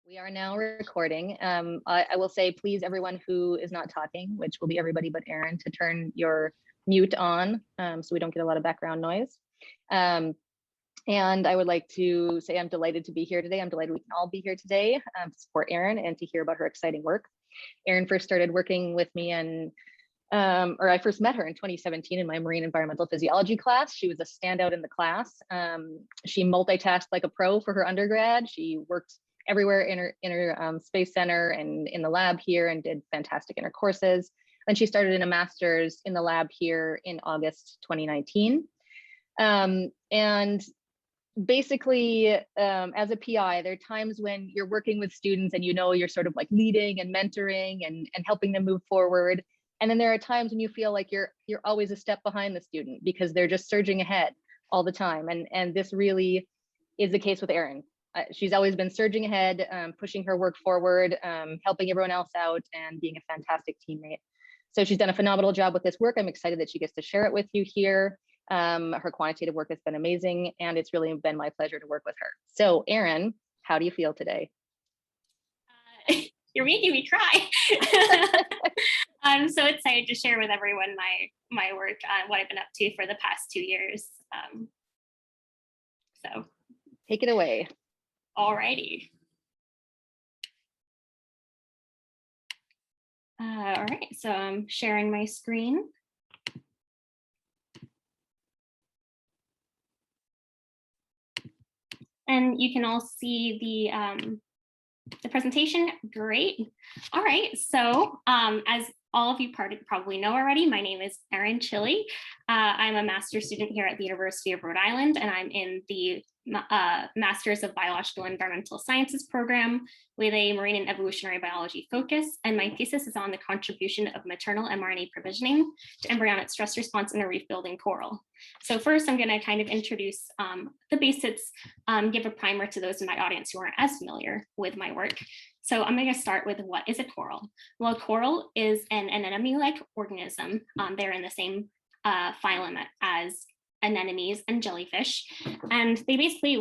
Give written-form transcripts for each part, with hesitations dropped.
We are now recording. I will say, please, everyone who is not talking, which will be everybody but Erin, to turn your mute on so we don't get a lot of background noise. And I would like to say I'm delighted to be here today. I'm delighted we can all be here today to support Erin and to hear about her exciting work. Erin first started working with me or I first met her in 2017 in my marine environmental physiology class. She was a standout in the class. She multitasked like a pro for her undergrad. She worked everywhere in her space center and in the lab here and did fantastic in her courses. Then she started in a master's in the lab here in August 2019. And basically, as a PI, there are times when you're working with students and you're sort of like leading and mentoring and helping them move forward. And then there are times when you feel like you're always a step behind the student because they're just surging ahead all the time. And this really is the case with Erin. She's always been surging ahead, pushing her work forward, helping everyone else out, and being a fantastic teammate. So she's done a phenomenal job with this work. I'm excited that she gets to share it with you here. Her quantitative work has been amazing, and it's really been my pleasure to work with her. So Erin, how do you feel today? You're making me cry. I'm so excited to share with everyone my work on what I've been up to for the past 2 years. So take it away. Alrighty. All right, so I'm sharing my screen. And you can all see the presentation. Great. All right, so as all of you probably know already, my name is Erin Chille. I'm a master's student here at the University of Rhode Island, and I'm in the Masters of Biological and Environmental Sciences program with a marine and evolutionary biology focus. And my thesis is on the contribution of maternal mRNA provisioning to embryonic stress response in a reef-building coral. So first, I'm going to kind of introduce the basics, give a primer to those in my audience who aren't as familiar with my work. So I'm going to start with, what is a coral? Well, a coral is an anemone-like organism. They're in the same phylum as anemones and jellyfish, and they basically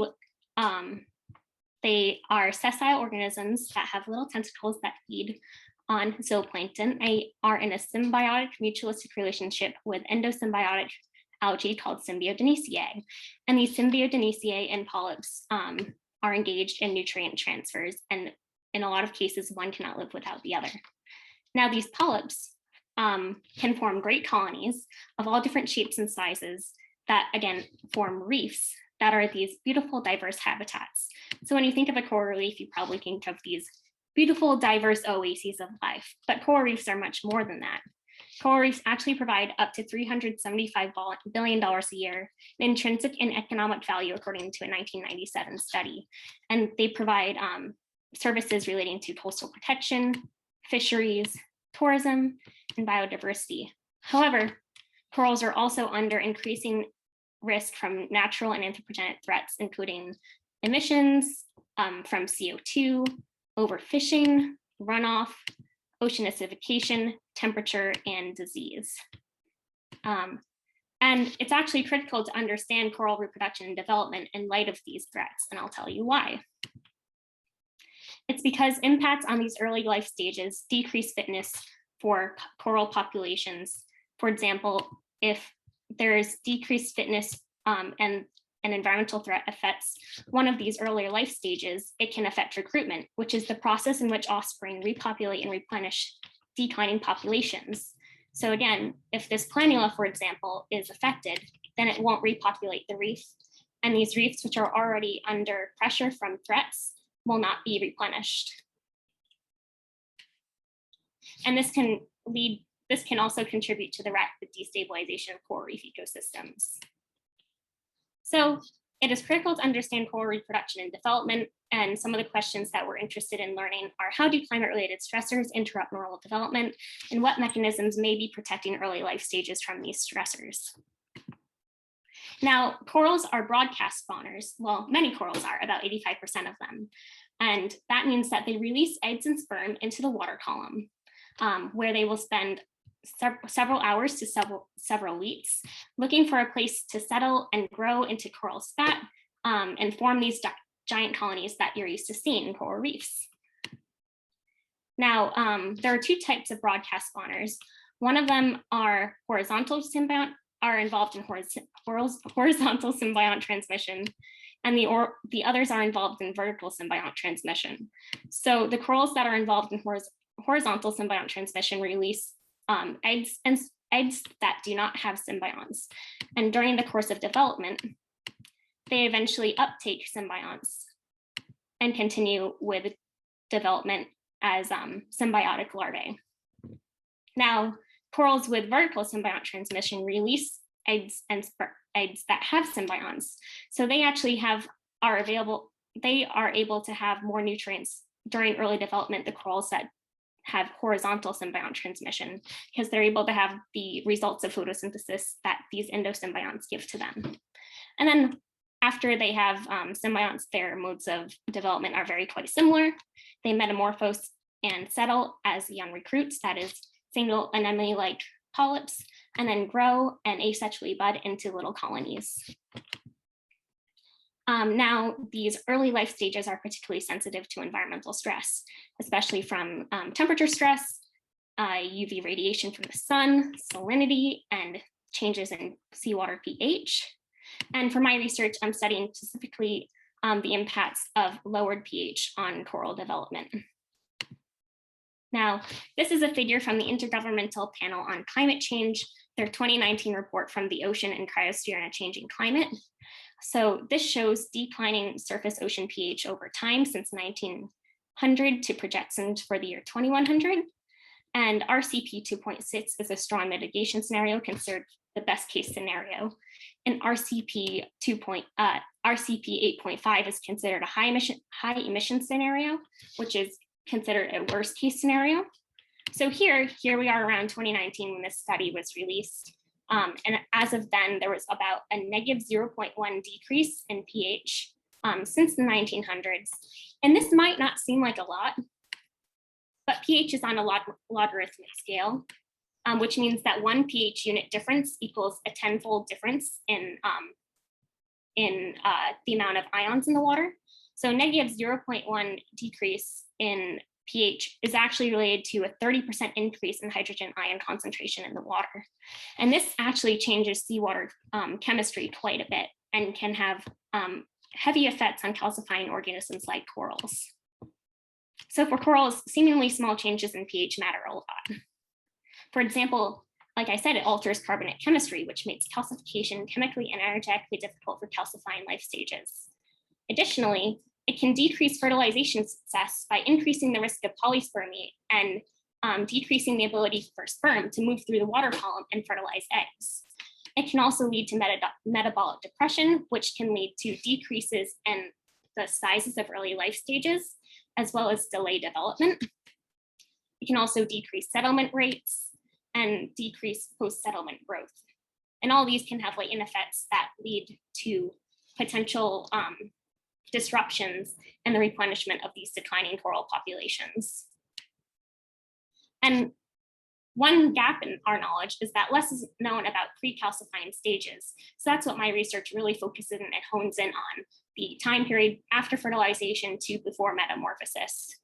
they are sessile organisms that have little tentacles that feed on zooplankton. They are in a symbiotic mutualistic relationship with endosymbiotic algae called Symbiodiniceae, and these Symbiodiniceae and polyps are engaged in nutrient transfers, and in a lot of cases one cannot live without the other. Now these polyps can form great colonies of all different shapes and sizes that again form reefs that are these beautiful diverse habitats. So when you think of a coral reef, you probably think of these beautiful diverse oases of life, but coral reefs are much more than that. Coral reefs actually provide up to $375 billion a year in intrinsic and economic value according to a 1997 study. And they provide services relating to coastal protection, fisheries, tourism, and biodiversity. However, corals are also under increasing risk from natural and anthropogenic threats, including emissions from CO2, overfishing, runoff, ocean acidification, temperature, and disease. And it's actually critical to understand coral reproduction and development in light of these threats, and I'll tell you why. It's because impacts on these early life stages decrease fitness for coral populations. For example, if there's decreased fitness and an environmental threat affects one of these earlier life stages, it can affect recruitment, which is the process in which offspring repopulate and replenish declining populations. So again, if this planula, for example, is affected, then it won't repopulate the reef. And these reefs, which are already under pressure from threats, will not be replenished. And this can also contribute to the rapid destabilization of coral reef ecosystems. So it is critical to understand coral reproduction and development, and some of the questions that we're interested in learning are, how do climate-related stressors interrupt normal development, and what mechanisms may be protecting early life stages from these stressors? Now, corals are broadcast spawners. Well, many corals are, about 85% of them. And that means that they release eggs and sperm into the water column, where they will spend several hours to several weeks looking for a place to settle and grow into coral spat and form these giant colonies that you're used to seeing in coral reefs. Now, there are two types of broadcast spawners. One of them are horizontal symbiont, are involved in horizontal symbiont transmission, and the others are involved in vertical symbiont transmission. So the corals that are involved in horizontal symbiont transmission release eggs that do not have symbionts. And during the course of development, they eventually uptake symbionts and continue with development as symbiotic larvae. Now, corals with vertical symbiont transmission release eggs that have symbionts. So they actually are able to have more nutrients during early development, the corals that have horizontal symbiont transmission, because they're able to have the results of photosynthesis that these endosymbionts give to them. And then after they have symbionts, their modes of development are quite similar. They metamorphose and settle as young recruits, that is single anemone-like polyps, and then grow and asexually bud into little colonies. Now, these early life stages are particularly sensitive to environmental stress, especially from temperature stress, UV radiation from the sun, salinity, and changes in seawater pH. And for my research, I'm studying specifically the impacts of lowered pH on coral development. Now, this is a figure from the Intergovernmental Panel on Climate Change, their 2019 report from the Ocean and Cryosphere in a Changing Climate. So this shows declining surface ocean pH over time since 1900 to projections for the year 2100. And RCP 2.6 is a strong mitigation scenario considered the best case scenario. And RCP 8.5 is considered a high emission scenario, which is considered a worst case scenario. So here we are around 2019 when this study was released. And as of then, there was about a negative 0.1 decrease in pH since the 1900s. And this might not seem like a lot, but pH is on a logarithmic scale, which means that one pH unit difference equals a 10-fold difference in the amount of ions in the water. So negative 0.1 decrease in pH is actually related to a 30% increase in hydrogen ion concentration in the water. And this actually changes seawater chemistry quite a bit and can have heavy effects on calcifying organisms like corals. So for corals, seemingly small changes in pH matter a lot. For example, like I said, it alters carbonate chemistry, which makes calcification chemically and energetically difficult for calcifying life stages. Additionally, it can decrease fertilization success by increasing the risk of polyspermy and decreasing the ability for sperm to move through the water column and fertilize eggs. It can also lead to metabolic depression, which can lead to decreases in the sizes of early life stages, as well as delay development. It can also decrease settlement rates and decrease post-settlement growth. And all these can have latent effects that lead to potential disruptions in the replenishment of these declining coral populations. And one gap in our knowledge is that less is known about pre-calcifying stages. So that's what my research really focuses in and hones in on, the time period after fertilization to before metamorphosis.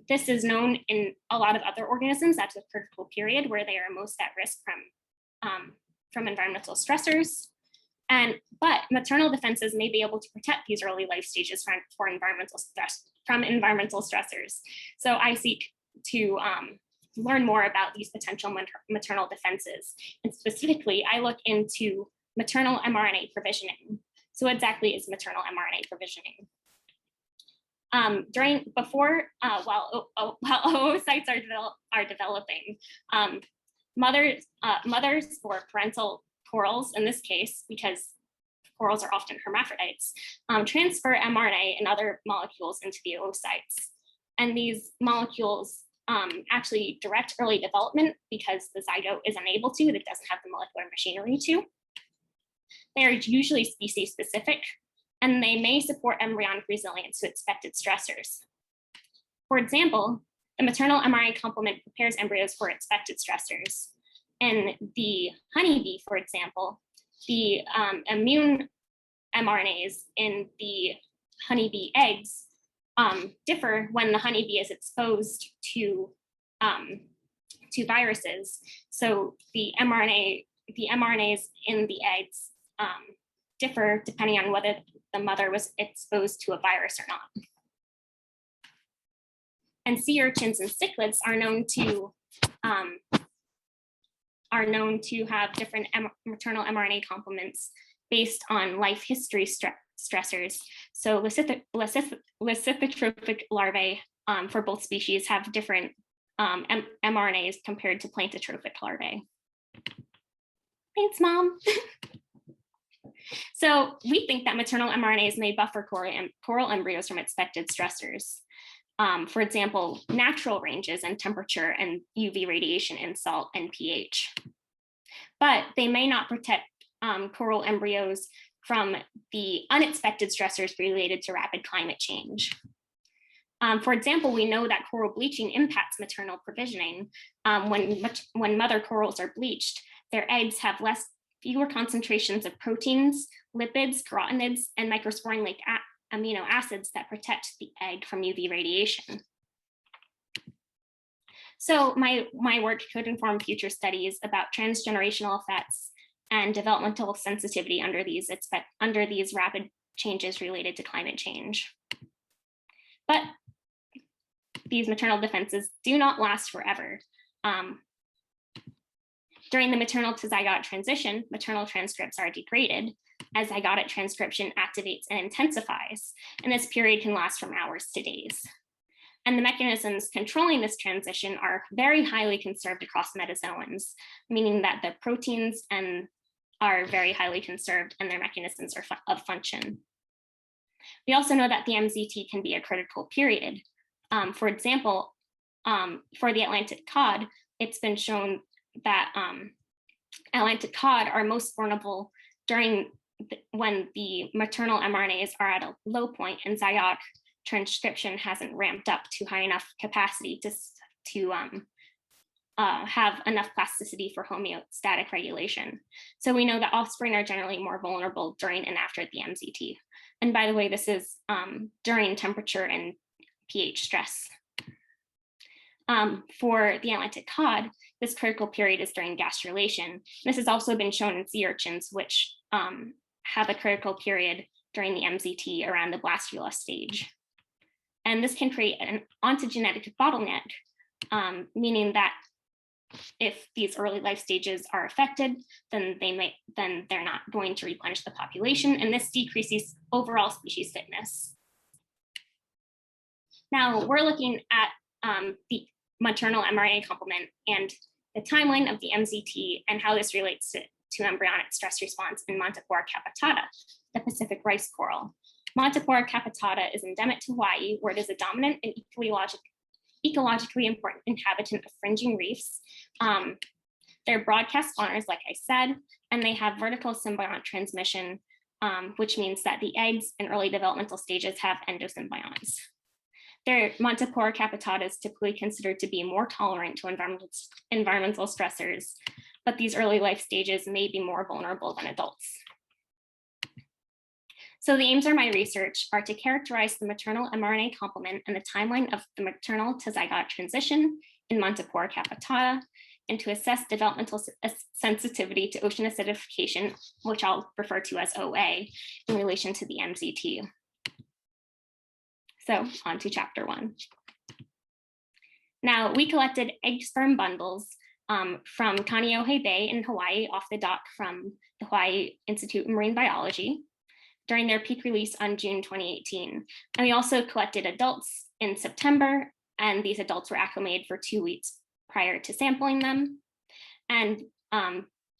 This is known in a lot of other organisms. That's a critical period where they are most at risk from environmental stressors. But maternal defenses may be able to protect these early life stages from environmental stressors. So I seek to learn more about these potential maternal defenses. And specifically, I look into maternal mRNA provisioning. So what exactly is maternal mRNA provisioning? While oocytes are developing, mothers or parental corals, in this case, because corals are often hermaphrodites, transfer mRNA and other molecules into the oocytes. And these molecules actually direct early development because the zygote is unable to, it doesn't have the molecular machinery to. They are usually species specific, and they may support embryonic resilience to expected stressors. For example, the maternal mRNA complement prepares embryos for expected stressors. In the honeybee, for example, the immune mRNAs in the honeybee eggs differ when the honeybee is exposed to viruses. So the mRNAs in the eggs differ depending on whether the mother was exposed to a virus or not. And sea urchins and cichlids are known to have different maternal mRNA complements based on life history stressors. So lithotrophic larvae for both species have different mRNAs compared to plantotrophic larvae. Thanks, Mom. So we think that maternal mRNAs may buffer coral embryos from expected stressors. For example, natural ranges in temperature and UV radiation in salt and pH. But they may not protect coral embryos from the unexpected stressors related to rapid climate change. For example, we know that coral bleaching impacts maternal provisioning. When mother corals are bleached, their eggs have fewer concentrations of proteins, lipids, carotenoids, and microsporin-like amino acids that protect the egg from UV radiation. So my work could inform future studies about transgenerational effects and developmental sensitivity under these rapid changes related to climate change. But these maternal defenses do not last forever. During the maternal to zygote transition, maternal transcripts are degraded as zygotic transcription activates and intensifies, and this period can last from hours to days. And the mechanisms controlling this transition are very highly conserved across metazoans, meaning that the proteins are very highly conserved and their mechanisms are of function. We also know that the MZT can be a critical period. For example, for the Atlantic cod, it's been shown that Atlantic cod are most vulnerable when the maternal mRNAs are at a low point and zygotic transcription hasn't ramped up to high enough capacity to have enough plasticity for homeostatic regulation. So we know that offspring are generally more vulnerable during and after the MZT. And by the way, this is during temperature and pH stress. For the Atlantic cod, this critical period is during gastrulation. This has also been shown in sea urchins, which have a critical period during the MZT around the blastula stage. And this can create an ontogenetic bottleneck, meaning that if these early life stages are affected, then they're not going to replenish the population, and this decreases overall species fitness. Now we're looking at the maternal mRNA complement and the timeline of the MZT and how this relates to embryonic stress response in Montipora capitata, the Pacific rice coral. Montipora capitata is endemic to Hawaii, where it is a dominant and ecologically important inhabitant of fringing reefs. They're broadcast spawners, like I said, and they have vertical symbiont transmission, which means that the eggs in early developmental stages have endosymbionts. Their Montipora capitata is typically considered to be more tolerant to environmental stressors, but these early life stages may be more vulnerable than adults. So the aims of my research are to characterize the maternal mRNA complement and the timeline of the maternal to zygote transition in Montipora capitata, and to assess developmental sensitivity to ocean acidification, which I'll refer to as OA, in relation to the MZT. So on to chapter 1. Now, we collected egg sperm bundles from Kaneohe Bay in Hawaii off the dock from the Hawaii Institute of Marine Biology during their peak release on June 2018. And we also collected adults in September, and these adults were acclimated for 2 weeks prior to sampling them. And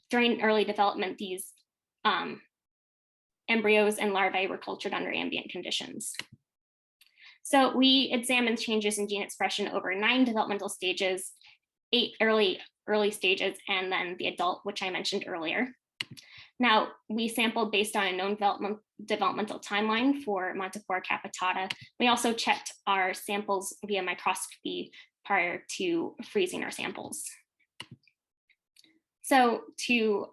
during early development, these embryos and larvae were cultured under ambient conditions. So we examined changes in gene expression over 9 developmental stages, 8 early stages, and then the adult, which I mentioned earlier. Now, we sampled based on a known developmental timeline for Montipora capitata. We also checked our samples via microscopy prior to freezing our samples. So to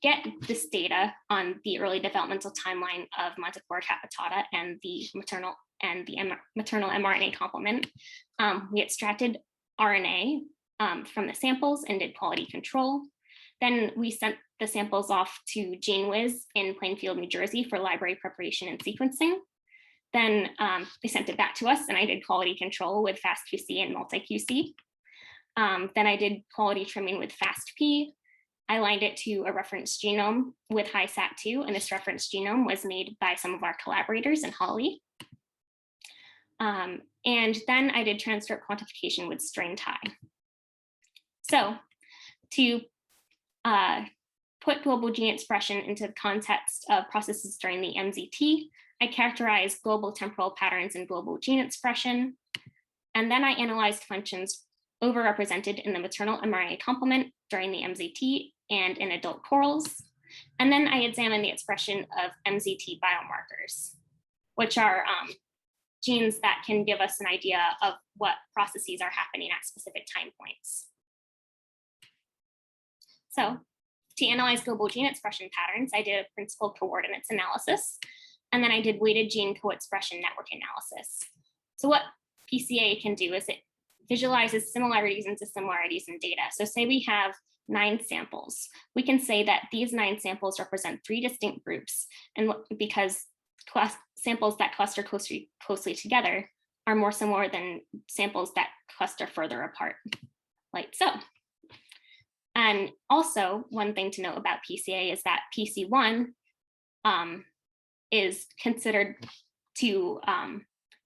get this data on the early developmental timeline of Montipora capitata and the maternal and the maternal mRNA complement. We extracted RNA from the samples and did quality control. Then we sent the samples off to GeneWiz in Plainfield, New Jersey for library preparation and sequencing. Then they sent it back to us and I did quality control with FastQC and multi-QC. Then I did quality trimming with FastP. I aligned it to a reference genome with HiSat2, and this reference genome was made by some of our collaborators in Holly. And then I did transcript quantification with strain-tie. So to put global gene expression into the context of processes during the MZT, I characterized global temporal patterns in global gene expression. And then I analyzed functions overrepresented in the maternal mRNA complement during the MZT and in adult corals. And then I examined the expression of MZT biomarkers, which are genes that can give us an idea of what processes are happening at specific time points. So to analyze global gene expression patterns, I did a principal coordinates analysis, and then I did weighted gene co-expression network analysis. So what PCA can do is it visualizes similarities into similarities in data. So say we have 9 samples. We can say that these 9 samples represent 3 distinct groups, and because samples that cluster closely together are more similar than samples that cluster further apart, like so. And also, one thing to note about PCA is that PC1 is considered to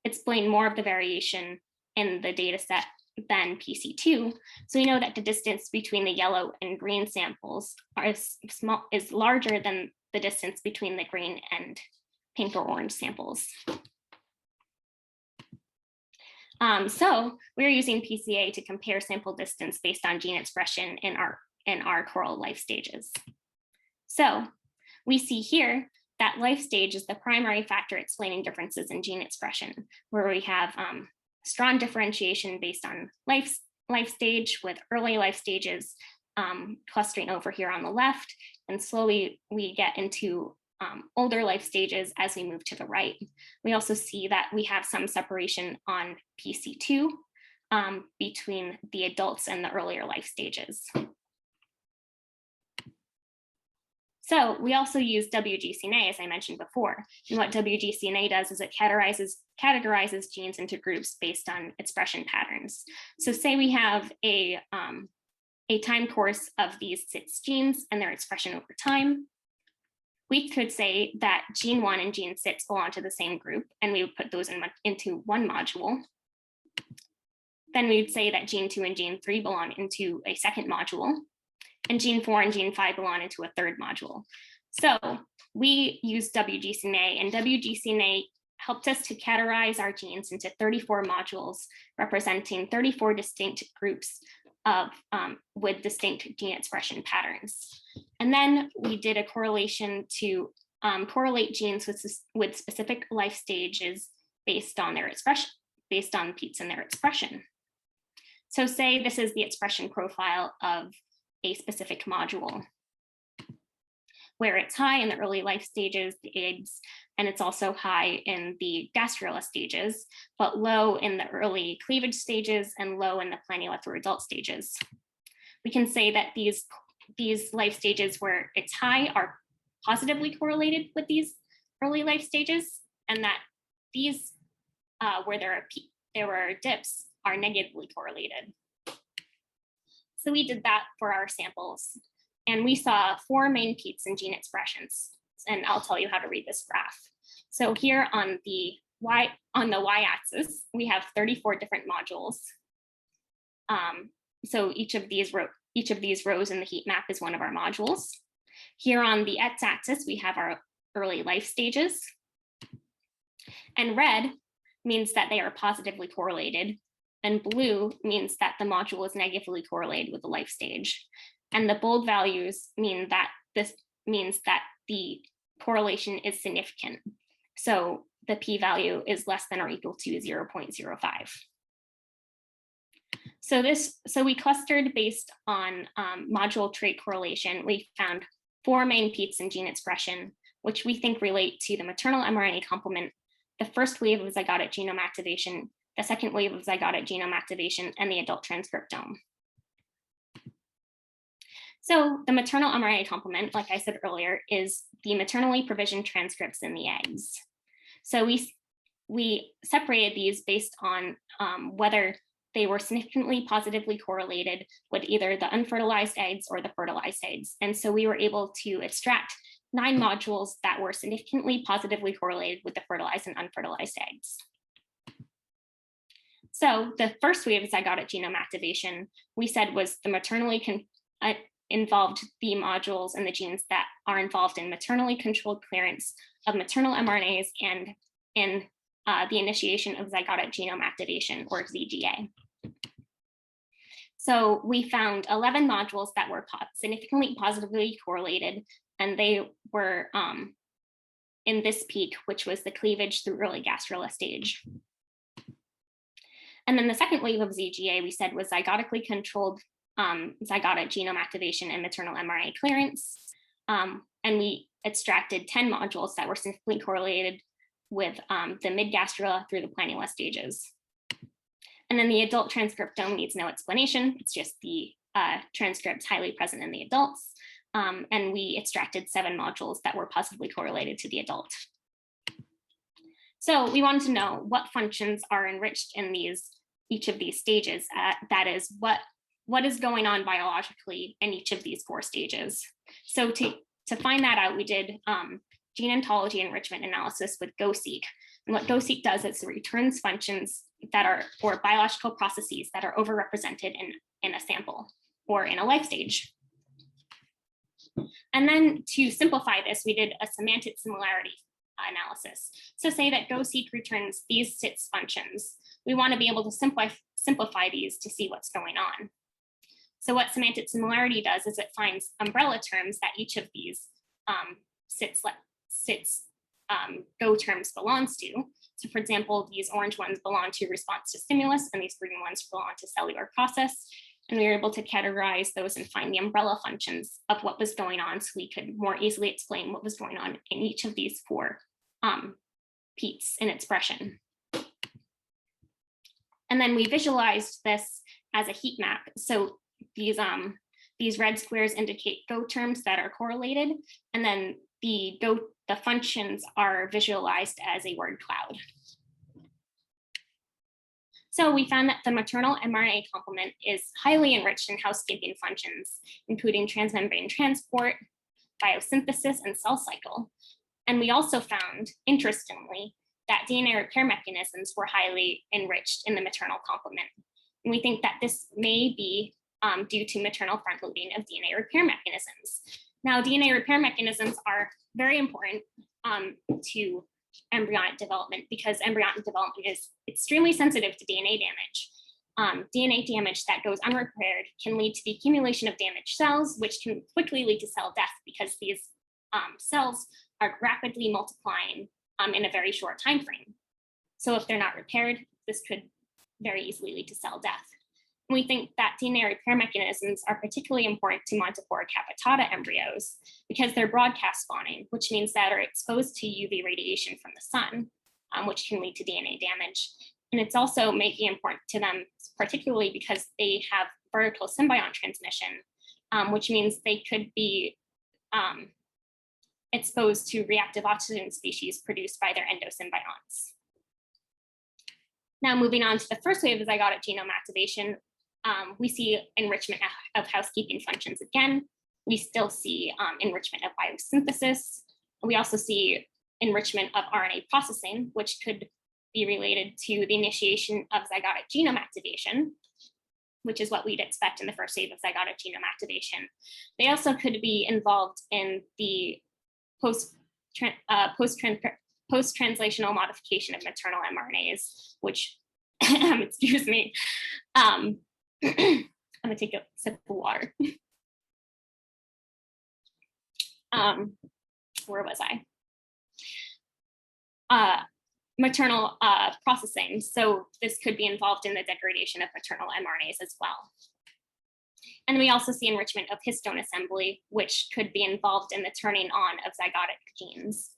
explain more of the variation in the data set than PC2. So we know that the distance between the yellow and green samples is larger than the distance between the green and pink or orange samples. So we're using PCA to compare sample distance based on gene expression in our coral life stages. So we see here that life stage is the primary factor explaining differences in gene expression, where we have strong differentiation based on life stage, with early life stages clustering over here on the left, and slowly we get into older life stages as we move to the right. We also see that we have some separation on PC2 between the adults and the earlier life stages. So we also use WGCNA, as I mentioned before. And what WGCNA does is it categorizes genes into groups based on expression patterns. So say we have a time course of these 6 genes and their expression over time. We could say that gene 1 and gene 6 belong to the same group, and we would put those into one module. Then we would say that gene 2 and gene 3 belong into a second module, and gene 4 and gene 5 belong into a third module. So we use WGCNA, and WGCNA helped us to categorize our genes into 34 modules, representing 34 distinct groups of with distinct gene expression patterns. And then we did a correlation to correlate genes with specific life stages based on their expression, based on peaks in their expression. So say this is the expression profile of a specific module, where it's high in the early life stages, the eggs, and it's also high in the gastrula stages, but low in the early cleavage stages and low in the planula through adult stages. We can say that these life stages where it's high are positively correlated with these early life stages, and that these where there were dips are negatively correlated. So we did that for our samples, and we saw 4 main peaks in gene expressions. And I'll tell you how to read this graph. So here on the y-axis, we have 34 different modules. So each of these rows in the heat map is one of our modules. Here on the x-axis, we have our early life stages. And red means that they are positively correlated, and blue means that the module is negatively correlated with the life stage. And the bold values mean that this means that the correlation is significant. So the p-value is less than or equal to 0.05. So we clustered based on module trait correlation. We found 4 main peaks in gene expression, which we think relate to the maternal mRNA complement the first wave of zygotic genome activation, the second wave of zygotic genome activation, and the adult transcriptome. So the maternal mRNA complement, like I said earlier, is the maternally provisioned transcripts in the eggs. So we separated these based on whether they were significantly positively correlated with either the unfertilized eggs or the fertilized eggs. And so we were able to extract 9 modules that were significantly positively correlated with the fertilized and unfertilized eggs. So the first wave of zygotic genome activation, we said, was the maternally involved the modules and the genes that are involved in maternally controlled clearance of maternal mRNAs and in the initiation of zygotic genome activation, or ZGA. So we found 11 modules that were significantly positively correlated, and they were in this peak, which was the cleavage through early gastrula stage. And then the second wave of ZGA, we said, was zygotically controlled zygotic genome activation and maternal mRNA clearance. And we extracted 10 modules that were significantly correlated with the mid-gastrula through the planula stages. And then the adult transcriptome needs no explanation. It's just the transcripts highly present in the adults. And we extracted 7 modules that were positively correlated to the adult. So we wanted to know what functions are enriched in each of these stages. That is, what is going on biologically in each of these 4 stages. So to find that out, we did gene ontology enrichment analysis with GoSeq. And what GoSeq does is it returns functions that are, or biological processes that are overrepresented in a sample or in a life stage. And then to simplify this, we did a semantic similarity analysis. So say that GoSeq returns these 6 functions. We want to be able to simplify these to see what's going on. So what semantic similarity does is it finds umbrella terms that each of these 6 Go terms belongs to. So for example, these orange ones belong to response to stimulus, and these green ones belong to cellular process. And we were able to categorize those and find the umbrella functions of what was going on, so we could more easily explain what was going on in each of these 4 peats in expression. And then we visualized this as a heat map. So these red squares indicate Go terms that are correlated, and then the functions are visualized as a word cloud. So we found that the maternal mRNA complement is highly enriched in housekeeping functions, including transmembrane transport, biosynthesis, and cell cycle. And we also found, interestingly, that DNA repair mechanisms were highly enriched in the maternal complement. And we think that this may be due to maternal front loading of DNA repair mechanisms. Now, DNA repair mechanisms are very important to embryonic development, because embryonic development is extremely sensitive to DNA damage. DNA damage that goes unrepaired can lead to the accumulation of damaged cells, which can quickly lead to cell death, because these cells are rapidly multiplying in a very short time frame. So if they're not repaired, this could very easily lead to cell death. We think that DNA repair mechanisms are particularly important to Montipora capitata embryos because they're broadcast spawning, which means that are exposed to UV radiation from the sun, which can lead to DNA damage. And it's also maybe important to them, particularly because they have vertical symbiont transmission, which means they could be exposed to reactive oxygen species produced by their endosymbionts. Now, moving on to the first wave of zygotic genome activation, we see enrichment of housekeeping functions again. We still see enrichment of biosynthesis. We also see enrichment of RNA processing, which could be related to the initiation of zygotic genome activation, which is what we'd expect in the first wave of zygotic genome activation. They also could be involved in the post-translational modification of maternal mRNAs, which, excuse me, I'm gonna take a sip of water. Where was I? Maternal processing. So this could be involved in the degradation of maternal mRNAs as well. And we also see enrichment of histone assembly, which could be involved in the turning on of zygotic genes.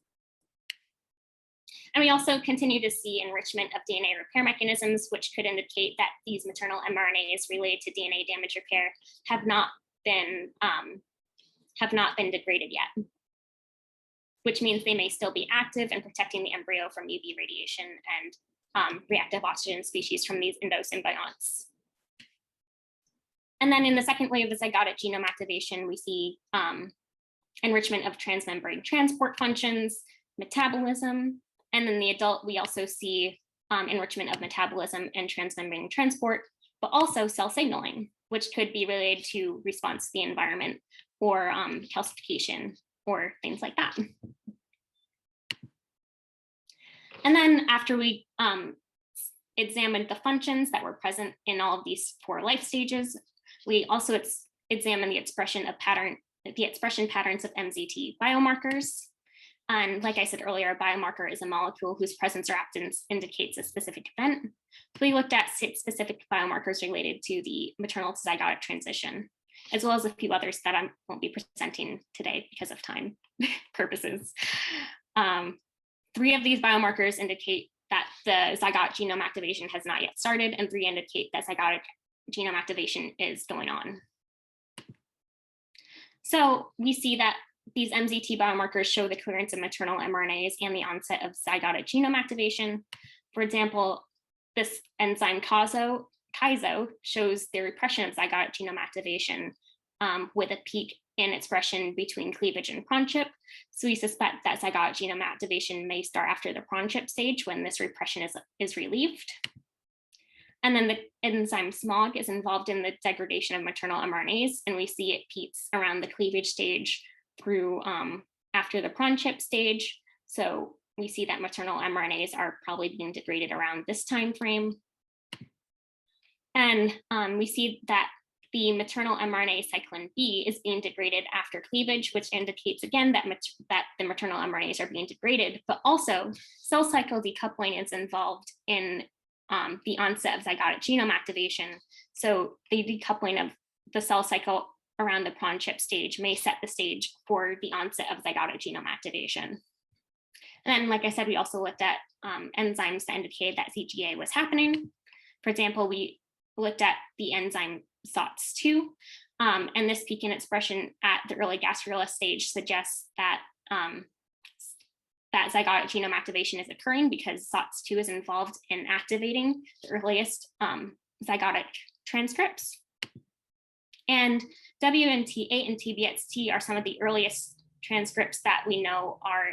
And we also continue to see enrichment of DNA repair mechanisms, which could indicate that these maternal mRNAs related to DNA damage repair have not been degraded yet, which means they may still be active in protecting the embryo from UV radiation and reactive oxygen species from these endosymbionts. And then in the second wave of zygotic genome activation, we see enrichment of transmembrane transport functions, metabolism, and in the adult, we also see enrichment of metabolism and transmembrane transport, but also cell signaling, which could be related to response to the environment or calcification or things like that. And then after we examined the functions that were present in all of these 4 life stages, we also examined the expression patterns of MZT biomarkers. And like I said earlier, a biomarker is a molecule whose presence or absence indicates a specific event. So we looked at 6 specific biomarkers related to the maternal to zygotic transition, as well as a few others that I won't be presenting today because of time purposes. 3 of these biomarkers indicate that the zygotic genome activation has not yet started, and 3 indicate that zygotic genome activation is going on. So we see that these MZT biomarkers show the clearance of maternal mRNAs and the onset of zygotic genome activation. For example, this enzyme Kaizo shows the repression of zygotic genome activation with a peak in expression between cleavage and pron-chip. So we suspect that zygotic genome activation may start after the pron-chip stage when this repression is relieved. And then the enzyme SMOG is involved in the degradation of maternal mRNAs, and we see it peaks around the cleavage stage through after the pron-chip stage. So we see that maternal mRNAs are probably being degraded around this time frame. And we see that the maternal mRNA cyclin B is being degraded after cleavage, which indicates again that the maternal mRNAs are being degraded, but also cell cycle decoupling is involved in the onset of zygotic genome activation. So the decoupling of the cell cycle around the pron-chip stage may set the stage for the onset of zygotic genome activation. And then, like I said, we also looked at enzymes that indicated that CGA was happening. For example, we looked at the enzyme SOTS2, and this peak in expression at the early gastrula stage suggests that that zygotic genome activation is occurring because SOTS2 is involved in activating the earliest zygotic transcripts. And WNT8 and TBXT are some of the earliest transcripts that we know are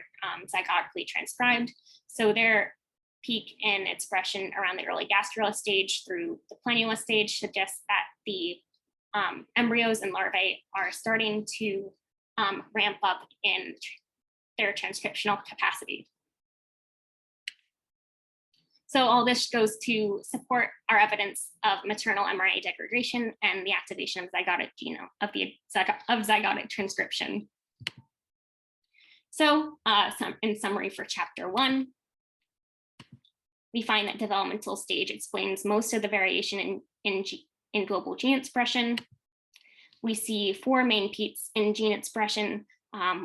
zygotically transcribed. So their peak in expression around the early gastrula stage through the planula stage suggests that the embryos and larvae are starting to ramp up in their transcriptional capacity. So all this goes to support our evidence of maternal mRNA degradation and the activation of zygotic genome of zygotic transcription. So in summary for chapter 1, we find that developmental stage explains most of the variation in global gene expression. We see 4 main peaks in gene expression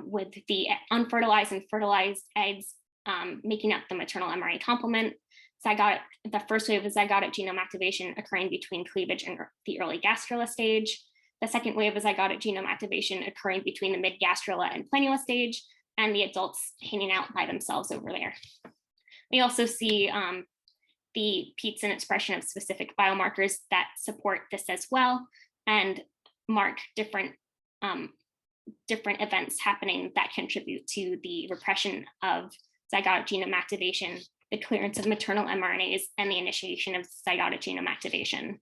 with the unfertilized and fertilized eggs making up the maternal mRNA complement. The first wave of zygotic genome activation occurring between cleavage and the early gastrula stage. The second wave of zygotic genome activation occurring between the mid-gastrula and planula stage, and the adults hanging out by themselves over there. We also see the peaks in expression of specific biomarkers that support this as well and mark different events happening that contribute to the repression of zygotic genome activation, the clearance of maternal mRNAs, and the initiation of zygotic genome activation.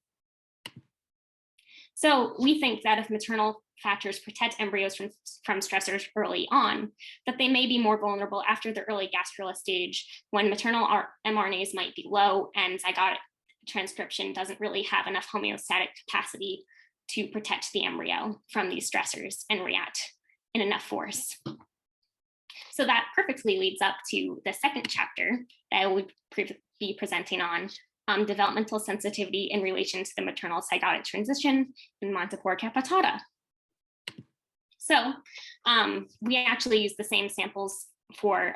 So we think that if maternal factors protect embryos from stressors early on, that they may be more vulnerable after the early gastrula stage when maternal mRNAs might be low and zygotic transcription doesn't really have enough homeostatic capacity to protect the embryo from these stressors and react in enough force. So that perfectly leads up to the second chapter that I will be presenting on developmental sensitivity in relation to the maternal zygotic transition in Montipore capitata. So we actually use the same samples for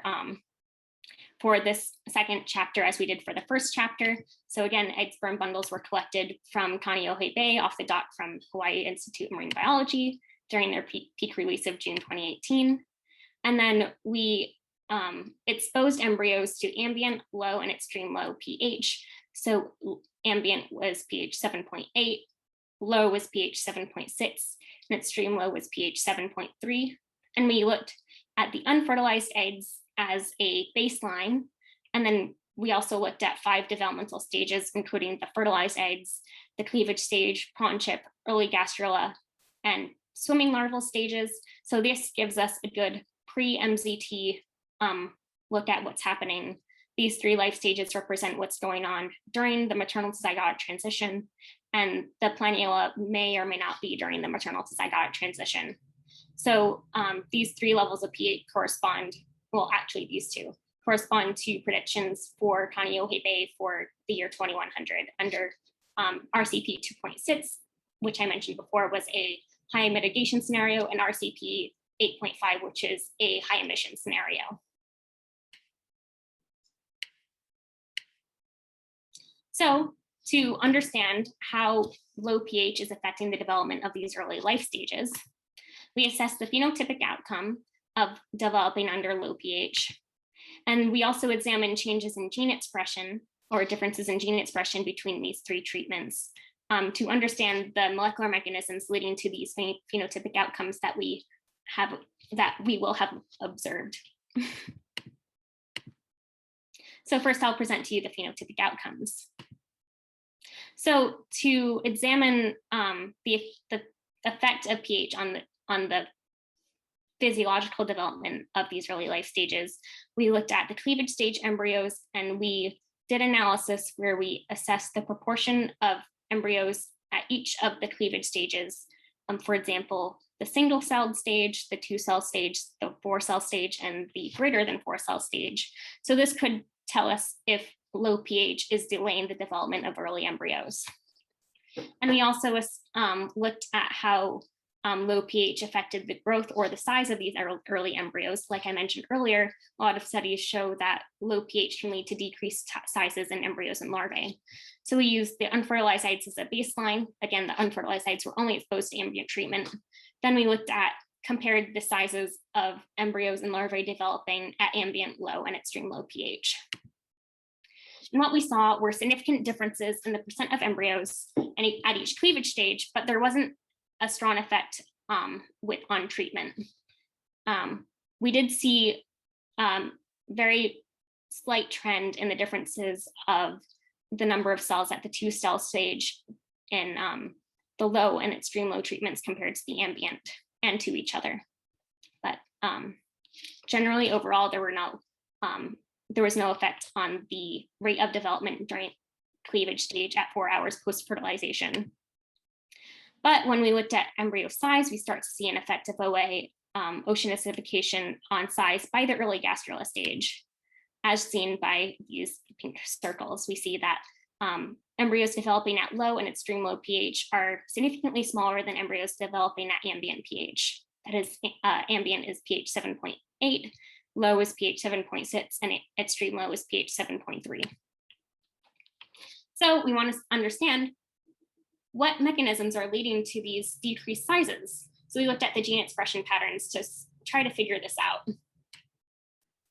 for this second chapter as we did for the first chapter. So again, egg sperm bundles were collected from Kaneohe Bay off the dock from Hawaii Institute of Marine Biology during their peak release of June 2018. And then we exposed embryos to ambient, low, and extreme low pH. So ambient was pH 7.8, low was pH 7.6, and extreme low was pH 7.3. And we looked at the unfertilized eggs as a baseline. And then we also looked at 5 developmental stages, including the fertilized eggs, the cleavage stage, prawn chip, early gastrula, and swimming larval stages. So this gives us a good pre-MZT look at what's happening. These 3 life stages represent what's going on during the maternal to zygotic transition, and the planula may or may not be during the maternal to zygotic transition. So these 3 levels of pH correspond, well, actually these 2 correspond to predictions for Kaneohe Bay for the year 2100 under RCP 2.6, which I mentioned before was a high mitigation scenario, and RCP 8.5, which is a high emission scenario. So to understand how low pH is affecting the development of these early life stages, we assess the phenotypic outcome of developing under low pH. And we also examine changes in gene expression or differences in gene expression between these 3 treatments to understand the molecular mechanisms leading to these phenotypic outcomes that we will have observed. So first I'll present to you the phenotypic outcomes. So to examine the effect of pH on the physiological development of these early life stages, we looked at the cleavage stage embryos, and we did analysis where we assessed the proportion of embryos at each of the cleavage stages. For example, the single-celled stage, the 2-cell stage, the 4-cell stage, and the greater than 4-cell stage. So this could tell us if low pH is delaying the development of early embryos. And we also looked at how low pH affected the growth or the size of these early embryos. Like I mentioned earlier, a lot of studies show that low pH can lead to decreased sizes in embryos and larvae. So we used the unfertilized eggs as a baseline. Again, the unfertilized eggs were only exposed to ambient treatment. Then we compared the sizes of embryos and larvae developing at ambient, low, and extreme low pH. And what we saw were significant differences in the percent of embryos at each cleavage stage, but there wasn't a strong effect on treatment. We did see very slight trend in the differences of the number of cells at the 2-cell stage in the low and extreme low treatments compared to the ambient and to each other. But generally overall, there was no effect on the rate of development during cleavage stage at 4 hours post-fertilization. But when we looked at embryo size, we start to see an effect of OA, ocean acidification on size by the early gastrula stage. As seen by these pink circles, we see that embryos developing at low and extreme low pH are significantly smaller than embryos developing at ambient pH. That is, ambient is pH 7.8, low is pH 7.6, and extreme low is pH 7.3. So we want to understand what mechanisms are leading to these decreased sizes. So we looked at the gene expression patterns to try to figure this out.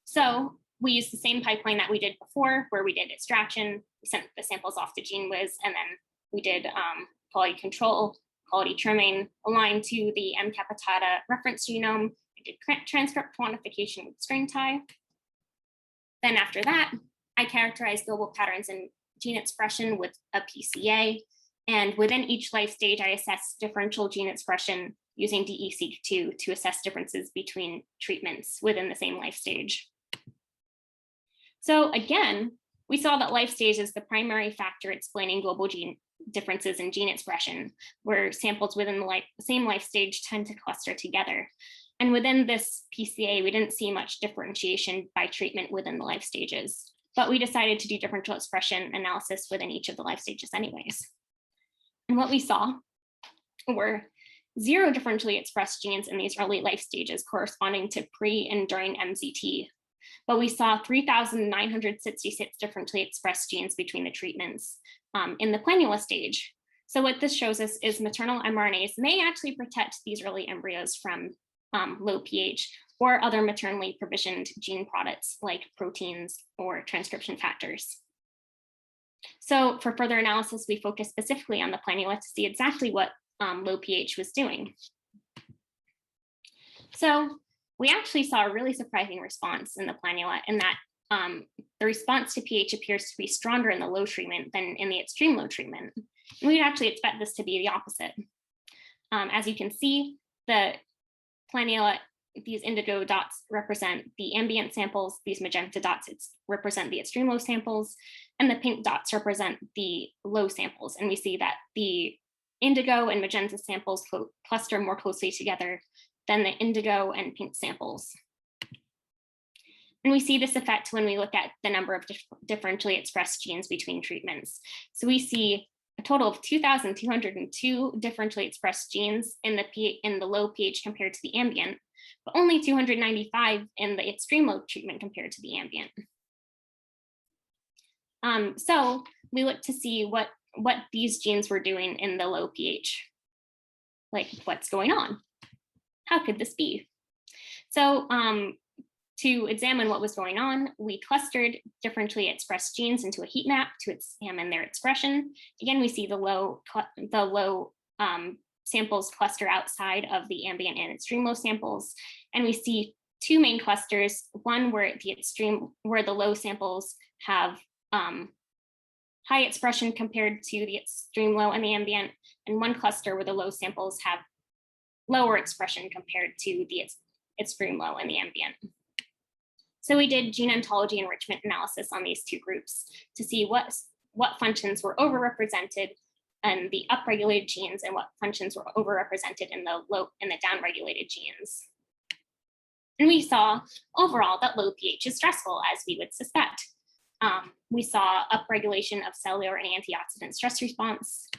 So we used the same pipeline that we did before, where we did extraction, we sent the samples off to GeneWiz, and then we did quality control, quality trimming, aligned to the M. capitata reference genome. We did transcript quantification with string tie. Then after that, I characterized global patterns in gene expression with a PCA. And within each life stage, I assessed differential gene expression using DE-seq2 to assess differences between treatments within the same life stage. So again, we saw that life stage is the primary factor explaining global gene differences in gene expression, where samples within the same life stage tend to cluster together. And within this PCA, we didn't see much differentiation by treatment within the life stages, but we decided to do differential expression analysis within each of the life stages anyways. And what we saw were 0 differentially expressed genes in these early life stages corresponding to pre and during MZT but we saw 3,966 differently expressed genes between the treatments in the planula stage. So what this shows us is maternal mRNAs may actually protect these early embryos from low pH or other maternally provisioned gene products like proteins or transcription factors. So for further analysis, we focused specifically on the planula to see exactly what low pH was doing. So we actually saw a really surprising response in the planula in that the response to pH appears to be stronger in the low treatment than in the extreme low treatment. And we'd actually expect this to be the opposite. As you can see, the planula, these indigo dots represent the ambient samples, these magenta dots represent the extreme low samples, and the pink dots represent the low samples. And we see that the indigo and magenta samples cluster more closely together than the indigo and pink samples. And we see this effect when we look at the number of differentially expressed genes between treatments. So we see a total of 2,202 differentially expressed genes in the low pH compared to the ambient, but only 295 in the extreme low treatment compared to the ambient. So we looked to see what these genes were doing in the low pH. Like, what's going on? How could this be? So to examine what was going on, we clustered differentially expressed genes into a heat map to examine their expression. Again, we see the low samples cluster outside of the ambient and extreme low samples. And we see two main clusters, one where the low samples have high expression compared to the extreme low and the ambient, and one cluster where the low samples have lower expression compared to the extreme low and the ambient. So we did gene ontology enrichment analysis on these two groups to see what functions were overrepresented in the upregulated genes and what functions were overrepresented in the downregulated genes. And we saw overall that low pH is stressful, as we would suspect. We saw upregulation of cellular and antioxidant stress response.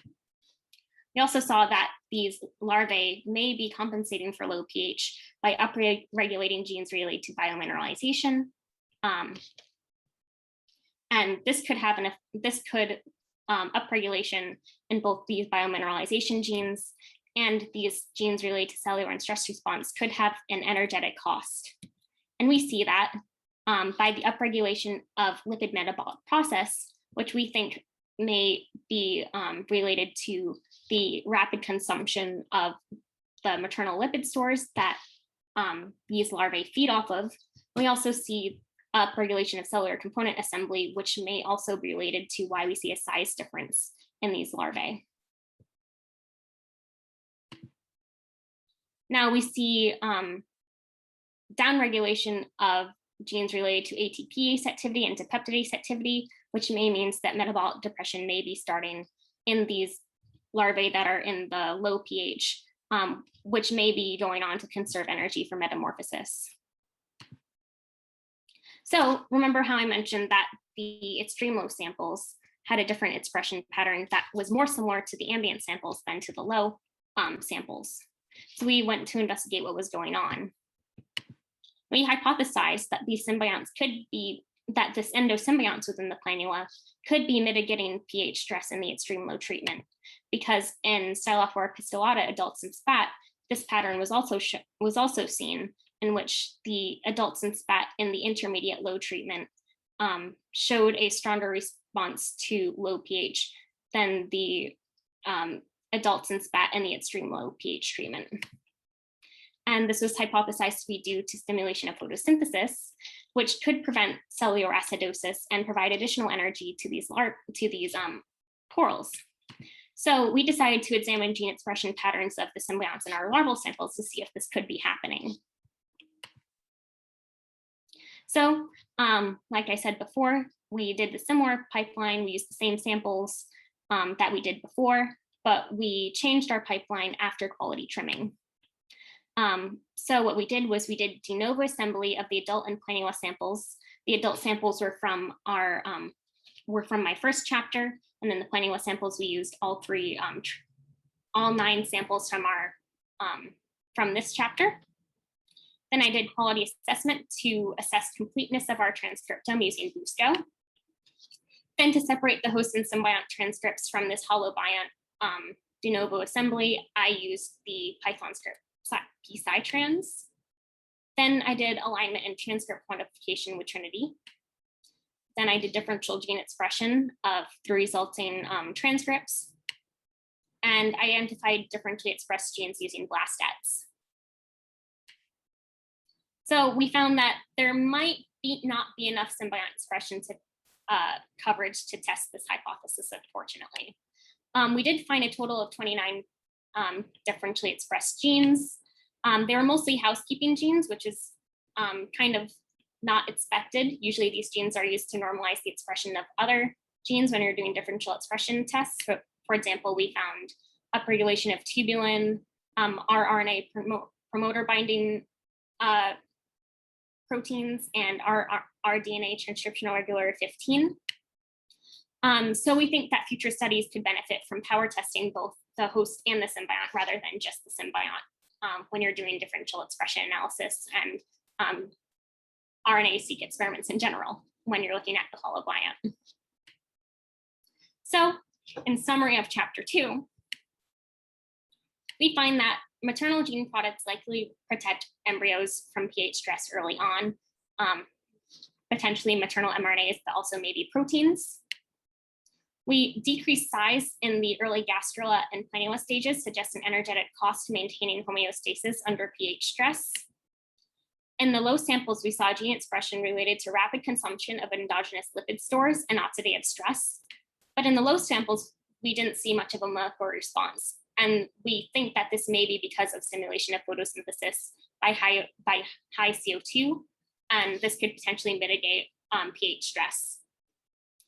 We also saw that these larvae may be compensating for low pH by upregulating genes related to biomineralization. And this could have upregulation in both these biomineralization genes and these genes related to cellular and stress response could have an energetic cost. And we see that by the upregulation of lipid metabolic process, which we think may be related to the rapid consumption of the maternal lipid stores that these larvae feed off of. We also see upregulation of cellular component assembly, which may also be related to why we see a size difference in these larvae. Now we see downregulation of genes related to ATPase activity and to peptidase activity, which means that metabolic depression may be starting in these larvae that are in the low pH, which may be going on to conserve energy for metamorphosis. So remember how I mentioned that the extreme low samples had a different expression pattern that was more similar to the ambient samples than to the low samples. So we went to investigate what was going on. We hypothesized that these symbionts that this endosymbionts within the planula could be mitigating pH stress in the extreme low treatment, because in Stylophora pistillata adults in spat, this pattern was also seen, in which the adults in spat in the intermediate low treatment showed a stronger response to low pH than the adults in spat in the extreme low pH treatment. And this was hypothesized to be due to stimulation of photosynthesis, which could prevent cellular acidosis and provide additional energy to these corals. So we decided to examine gene expression patterns of the symbionts in our larval samples to see if this could be happening. So like I said before, we did the similar pipeline. We used the same samples that we did before, but we changed our pipeline after quality trimming. So what we did was we did de novo assembly of the adult and planula samples. The adult samples were from my first chapter, and then the planula samples we used all 9 samples from this chapter. Then I did quality assessment to assess completeness of our transcriptome using BOOSTO. Then to separate the host and symbiont transcripts from this holobiont de novo assembly, I used the Python script pScitrans. Then I did alignment and transcript quantification with Trinity. Then I did differential gene expression of the resulting transcripts, and identified differentially expressed genes using BLASTATs. So we found that there might not be enough symbiont expression to coverage to test this hypothesis, unfortunately. We did find a total of 29 differentially expressed genes. They were mostly housekeeping genes, which is kind of not expected. Usually these genes are used to normalize the expression of other genes when you're doing differential expression tests. For example, we found upregulation of tubulin, rRNA promoter binding proteins, and rDNA transcriptional regulator 15. So we think that future studies could benefit from power testing both the host and the symbiont rather than just the symbiont when you're doing differential expression analysis and RNA-seq experiments in general when you're looking at the holobiont. So in summary of chapter 2, we find that maternal gene products likely protect embryos from pH stress early on, potentially maternal mRNAs, but also maybe proteins. We decrease size in the early gastrula and planula stages, suggest an energetic cost to maintaining homeostasis under pH stress. In the low samples, we saw gene expression related to rapid consumption of endogenous lipid stores and oxidative stress. But in the low samples, we didn't see much of a molecular response. And we think that this may be because of stimulation of photosynthesis by high CO2, and this could potentially mitigate pH stress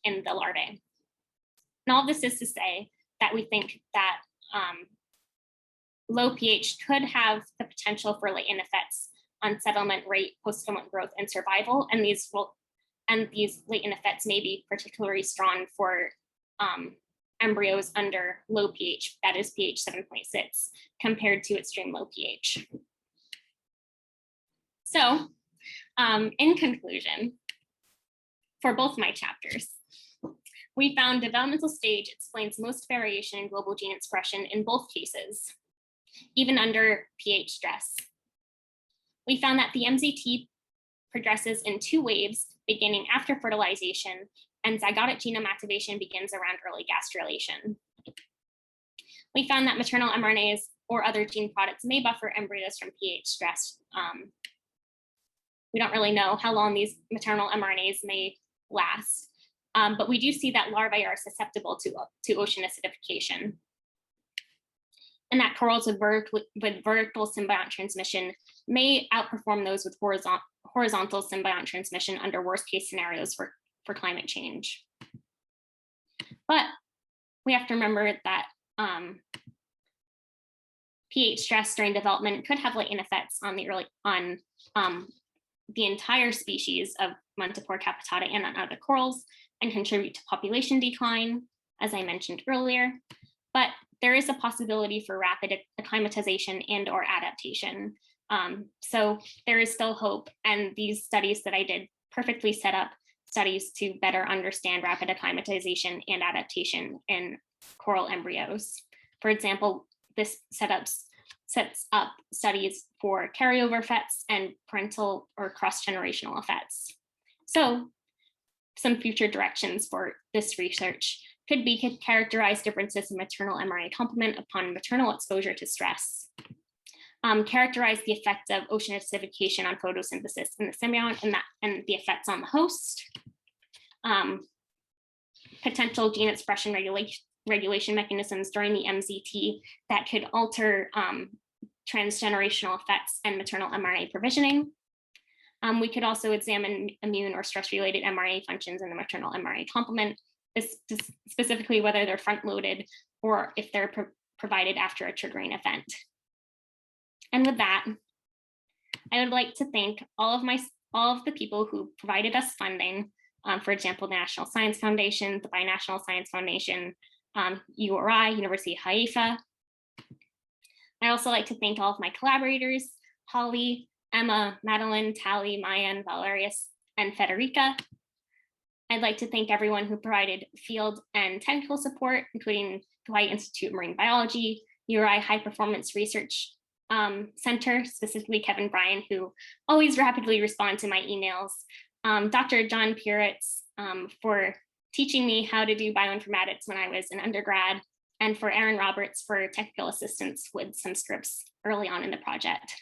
in the larvae. And all this is to say that we think that low pH could have the potential for latent effects on settlement rate, post-settlement growth, and survival. And these latent effects may be particularly strong for embryos under low pH, that is pH 7.6, compared to extreme low pH. So in conclusion, for both my chapters, we found developmental stage explains most variation in global gene expression in both cases, even under pH stress. We found that the MZT progresses in 2 waves, beginning after fertilization, and zygotic genome activation begins around early gastrulation. We found that maternal mRNAs or other gene products may buffer embryos from pH stress. We don't really know how long these maternal mRNAs may last, but we do see that larvae are susceptible to ocean acidification, and that corals with vertical symbiont transmission may outperform those with horizontal symbiont transmission under worst case scenarios for climate change. But we have to remember that pH stress during development could have latent effects on the entire species of Montipore capitata and on other corals, and contribute to population decline, as I mentioned earlier. But there is a possibility for rapid acclimatization and or adaptation. So there is still hope, and these studies that I did perfectly set up studies to better understand rapid acclimatization and adaptation in coral embryos. For example, this sets up studies for carryover effects and parental or cross-generational effects. So some future directions for this research could be to characterize differences in maternal mRNA complement upon maternal exposure to stress, characterize the effect of ocean acidification on photosynthesis in the symbiont and the effects on the host, potential gene expression regulation mechanisms during the MZT that could alter transgenerational effects and maternal mRNA provisioning. We could also examine immune or stress-related mRNA functions in the maternal mRNA complement, specifically whether they're front-loaded or if they're provided after a triggering event. And with that, I would like to thank all of the people who provided us funding, for example, the National Science Foundation, the Binational Science Foundation, URI, University of Haifa. I also like to thank all of my collaborators, Holly, Emma, Madeline, Tally, Maya, and Valerius, and Federica. I'd like to thank everyone who provided field and technical support, including the Hawaii Institute of Marine Biology, URI High Performance Research Center, specifically Kevin Bryan, who always rapidly respond to my emails, Dr. John Puritz for teaching me how to do bioinformatics when I was an undergrad, and for Erin Roberts for technical assistance with some scripts early on in the project.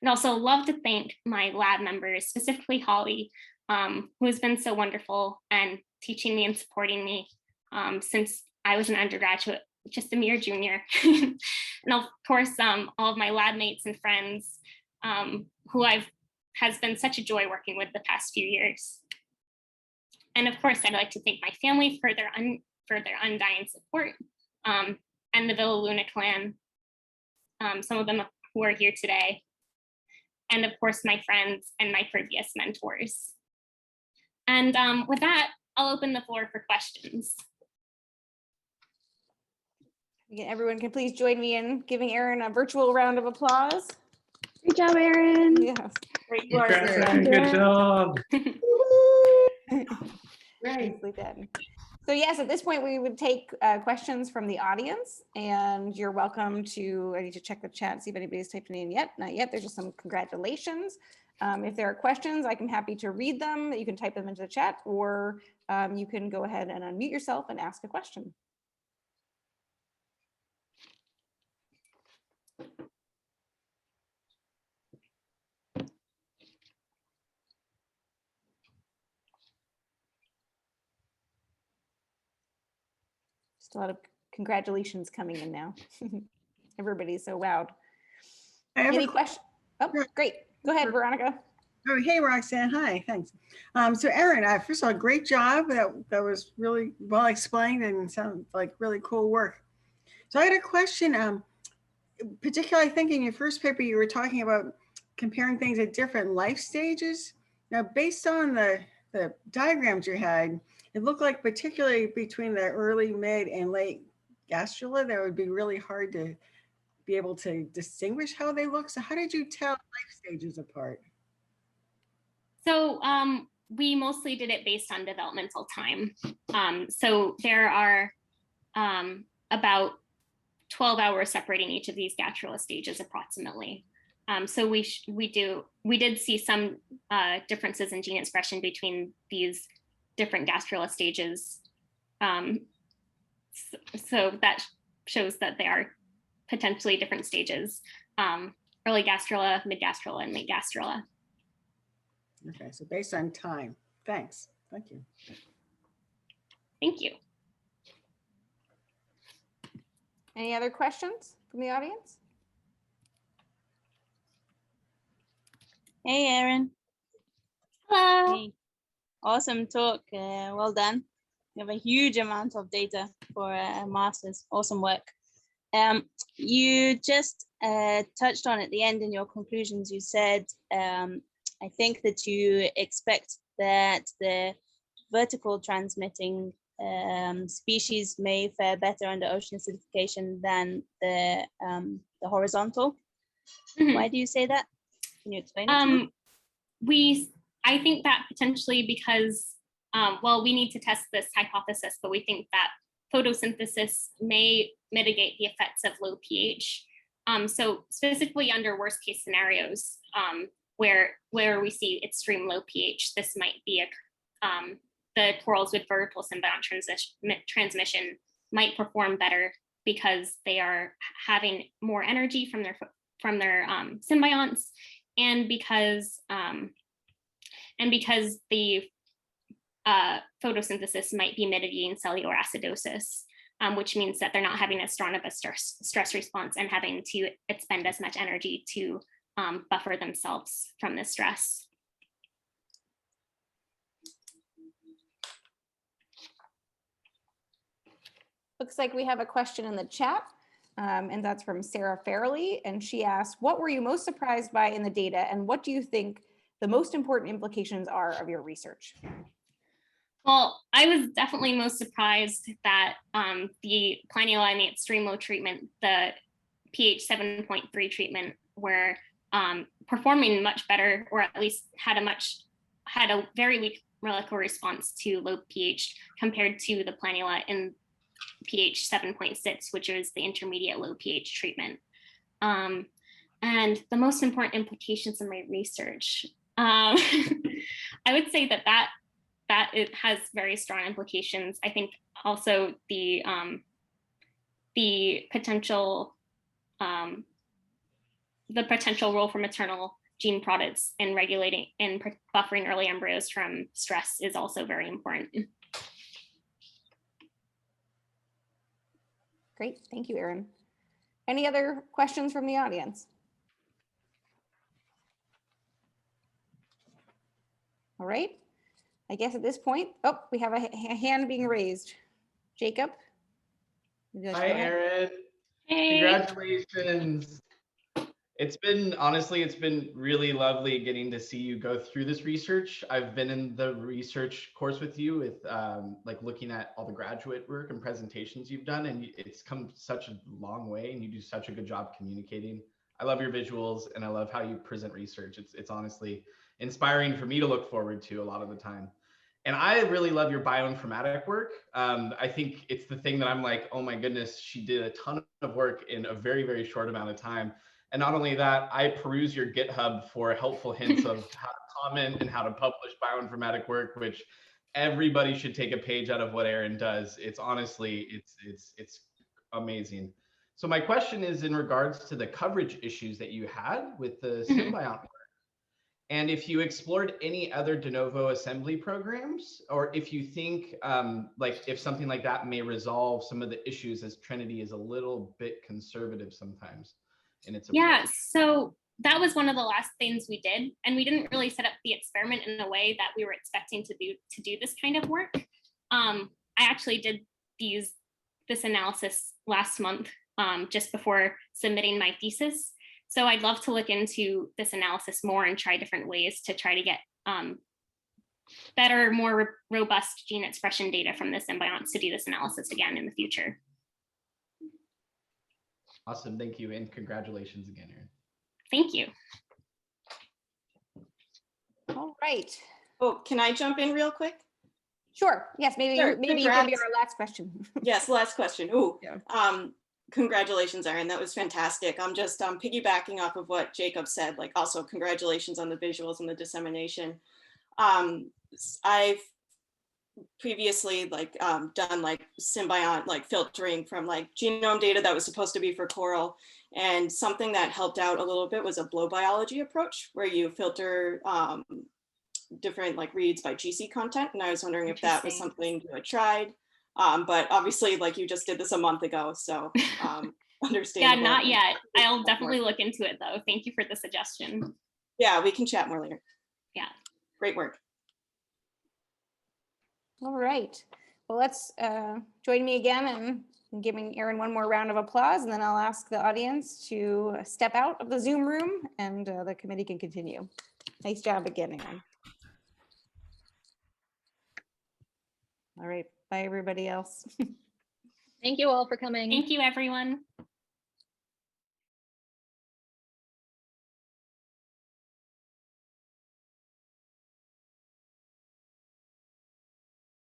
I'd also love to thank my lab members, specifically Holly, who has been so wonderful and teaching me and supporting me since I was an undergraduate, just a mere junior. And of course, all of my lab mates and friends who has been such a joy working with the past few years. And of course, I'd like to thank my family for their undying support, and the Villa Luna clan, some of them who are here today, and of course, my friends and my previous mentors. And with that, I'll open the floor for questions. Again, everyone can please join me in giving Erin a virtual round of applause. Great job, Erin. Yes. Great Good work. job. Right. Nicely done. So yes, at this point we would take questions from the audience, and you're welcome to, I need to check the chat, see if anybody's typed it in yet. Not yet, there's just some congratulations. If there are questions, I'm happy to read them. You can type them into the chat, or you can go ahead and unmute yourself and ask a question. Just a lot of congratulations coming in now. Everybody's so wowed. Any questions? Oh, great. Go ahead, Veronica. Oh, hey, Roxanne. Hi, thanks. So Erin, first of all, great job. That was really well explained and sounded like really cool work. So I had a question, particularly I think in your first paper, you were talking about comparing things at different life stages. Now, based on the diagrams you had, it looked like particularly between the early, mid, and late gastrula, that would be really hard to be able to distinguish how they look. So how did you tell life stages apart? So we mostly did it based on developmental time. So there are about 12 hours separating each of these gastrula stages approximately. So we did see some differences in gene expression between these different gastrula stages. So that shows that they are potentially different stages: early gastrula, mid gastrula, and late gastrula. Okay, so based on time. Thanks. Thank you. Thank you. Any other questions from the audience? Hey, Erin. Hello. Hey. Awesome talk. Well done. You have a huge amount of data for a master's. Awesome work. You just touched on at the end in your conclusions. You said, I think that you expect that the vertical transmitting species may fare better under ocean acidification than the horizontal. Mm-hmm. Why do you say that? Can you explain it to me? I think that potentially because, well, we need to test this hypothesis, but we think that photosynthesis may mitigate the effects of low pH. So specifically under worst case scenarios, where we see extreme low pH, this might be the corals with vertical symbiotic transmission might perform better because they are having more energy from their symbionts, and because the photosynthesis might be mitigating cellular acidosis, which means that they're not having as strong of a stress response and having to expend as much energy to buffer themselves from the stress. Looks like we have a question in the chat, and that's from Sarah Fairley, and she asked, what were you most surprised by in the data, and what do you think the most important implications are of your research? Well, I was definitely most surprised that the planioli extreme low treatment, the pH 7.3 treatment, were performing much better, or at least had a very weak molecular response to low pH compared to the planula in pH 7.6, which is the intermediate low pH treatment. And the most important implications of my research, I would say that it has very strong implications. I think also the potential role for maternal gene products in regulating and buffering early embryos from stress is also very important. Great, thank you, Erin. Any other questions from the audience? All right, I guess at this point, oh, we have a hand being raised. Jacob? Hi, Erin. Hey. Congratulations. Honestly, it's been really lovely getting to see you go through this research. I've been in the research course with you with like looking at all the graduate work and presentations you've done, and it's come such a long way, and you do such a good job communicating. I love your visuals, and I love how you present research. It's honestly inspiring for me to look forward to a lot of the time. And I really love your bioinformatic work. I think it's the thing that I'm like, oh my goodness, she did a ton of work in a very, very short amount of time. And not only that, I peruse your GitHub for helpful hints of how to comment and how to publish bioinformatic work, which everybody should take a page out of what Erin does. It's honestly, it's amazing. So my question is in regards to the coverage issues that you had with the symbiont work. And if you explored any other de novo assembly programs, or if you think like if something like that may resolve some of the issues, as Trinity is a little bit conservative sometimes in its approach. Yeah, so that was one of the last things we did, and we didn't really set up the experiment in a way that we were expecting to do this kind of work. I actually did this analysis last month, just before submitting my thesis. So I'd love to look into this analysis more and try different ways to try to get better, more robust gene expression data from the symbionts to do this analysis again in the future. Awesome, thank you, and congratulations again, Erin. Thank you. All right. Oh, can I jump in real quick? Sure, yes, maybe Sure. you can be our last question. Yes, last question. Ooh, yeah. Congratulations, Erin, that was fantastic. I'm just piggybacking off of what Jacob said, like also congratulations on the visuals and the dissemination. I've previously done like symbiont filtering from like genome data that was supposed to be for coral, and something that helped out a little bit was a flow biology approach where you filter different like reads by GC content, and I was wondering if that was something you had tried, but obviously like you just did this a month ago, so understandable. Yeah, not yet. I'll definitely look into it though. Thank you for the suggestion. Yeah, we can chat more later. Yeah, great work. All right, well, let's join me again in giving Erin one more round of applause, and then I'll ask the audience to step out of the Zoom room and the committee can continue. Nice job again, Erin. All right, bye everybody else. Thank you all for coming. Thank you, everyone.